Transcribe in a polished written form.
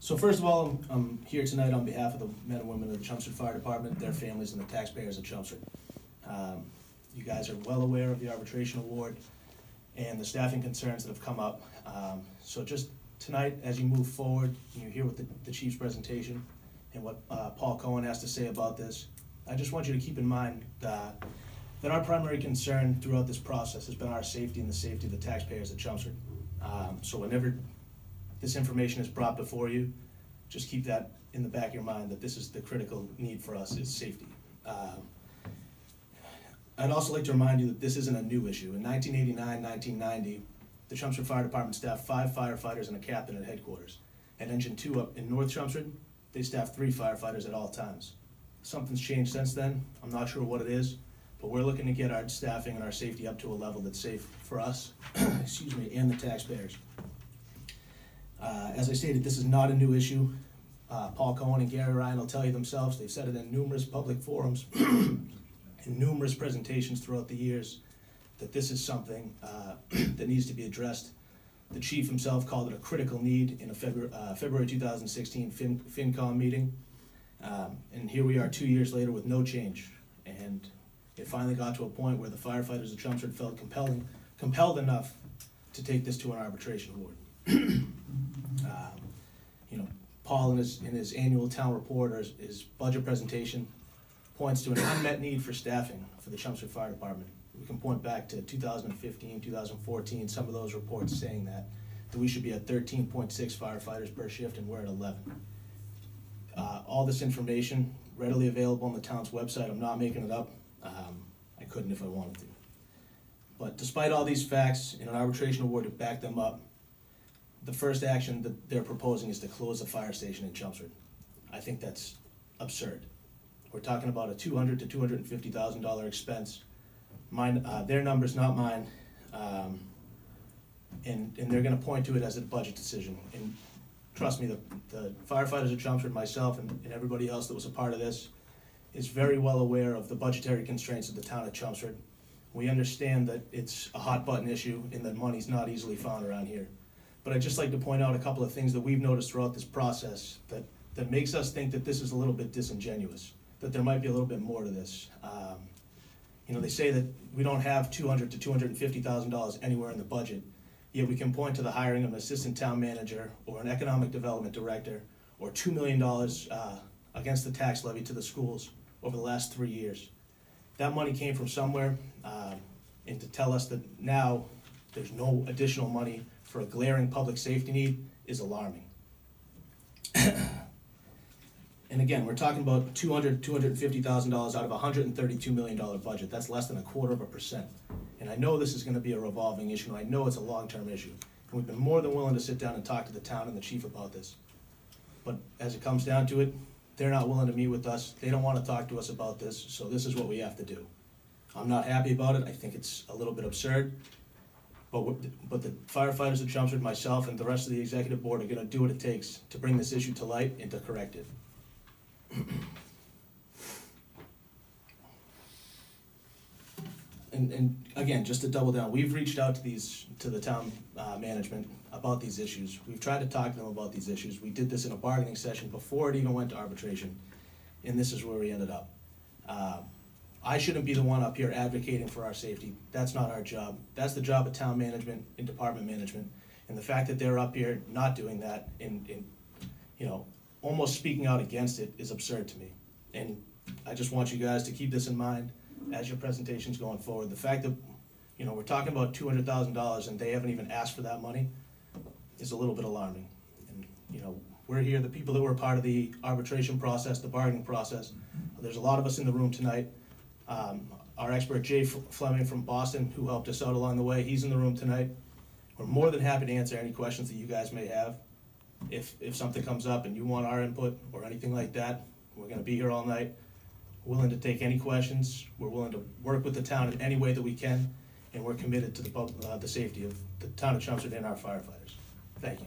So first of all, I'm here tonight on behalf of the men and women of the Chelmsford Fire Department, their families, and the taxpayers of Chelmsford. You guys are well aware of the arbitration award and the staffing concerns that have come up. So just tonight, as you move forward, you hear what the chief's presentation and what Paul Cohen has to say about this. I just want you to keep in mind that our primary concern throughout this process has been our safety and the safety of the taxpayers of Chelmsford. So whenever this information is brought before you, just keep that in the back of your mind, that this is the critical need for us, is safety. I'd also like to remind you that this isn't a new issue. In 1989, 1990, the Chelmsford Fire Department staffed 5 firefighters and a captain at headquarters. At Engine 2 up in North Chelmsford, they staffed 3 firefighters at all times. Something's changed since then. I'm not sure what it is, but we're looking to get our staffing and our safety up to a level that's safe for us, excuse me, and the taxpayers. As I stated, this is not a new issue. Paul Cohen and Gary Ryan will tell you themselves. They've said it in numerous public forums and numerous presentations throughout the years that this is something that needs to be addressed. The chief himself called it a critical need in a February 2016 FinCom meeting. And here we are 2 years later with no change. And it finally got to a point where the firefighters of Chelmsford felt compelled enough to take this to an arbitration award. Paul in his annual town report, or his budget presentation, points to an unmet need for staffing for the Chelmsford Fire Department. We can point back to 2015, 2014, some of those reports saying that we should be at 13.6 firefighters per shift, and we're at 11. All this information readily available on the town's website. I'm not making it up. I couldn't if I wanted to. But despite all these facts and an arbitration award to back them up, the first action that they're proposing is to close the fire station in Chelmsford. I think that's absurd. We're talking about a $200,000 to $250,000 expense. Their numbers, not mine. And they're going to point to it as a budget decision. And trust me, the firefighters of Chelmsford, myself, and everybody else that was a part of this, is very well aware of the budgetary constraints of the town of Chelmsford. We understand that it's a hot button issue and that money's not easily found around here. But I'd just like to point out a couple of things that we've noticed throughout this process that makes us think that this is a little bit disingenuous, that there might be a little bit more to this. They say that we don't have $200,000 to $250,000 anywhere in the budget, yet we can point to the hiring of an assistant town manager or an economic development director or $2 million against the tax levy to the schools over the last 3 years. That money came from somewhere, and to tell us that now there's no additional money for a glaring public safety need is alarming. And again, we're talking about $200,000, $250,000 out of a $132 million budget. That's less than 0.25%. And I know this is going to be a revolving issue, and I know it's a long-term issue. And we've been more than willing to sit down and talk to the town and the chief about this. But as it comes down to it, they're not willing to meet with us. They don't want to talk to us about this, so this is what we have to do. I'm not happy about it. I think it's a little bit absurd. But the firefighters of Chelmsford, myself, and the rest of the executive board are going to do what it takes to bring this issue to light and to correct it. And again, just to double down, we've reached out to the town management about these issues. We've tried to talk to them about these issues. We did this in a bargaining session before it even went to arbitration, and this is where we ended up. I shouldn't be the one up here advocating for our safety. That's not our job. That's the job of town management and department management. And the fact that they're up here not doing that and almost speaking out against it is absurd to me. And I just want you guys to keep this in mind as your presentation's going forward. The fact that we're talking about $200,000 and they haven't even asked for that money is a little bit alarming. And we're here, the people that were part of the arbitration process, the bargaining process. There's a lot of us in the room tonight. Our expert Jay Fleming from Boston, who helped us out along the way, he's in the room tonight. We're more than happy to answer any questions that you guys may have. If something comes up and you want our input or anything like that, we're going to be here all night. Willing to take any questions. We're willing to work with the town in any way that we can, and we're committed to the safety of the town of Chelmsford and our firefighters. Thank you.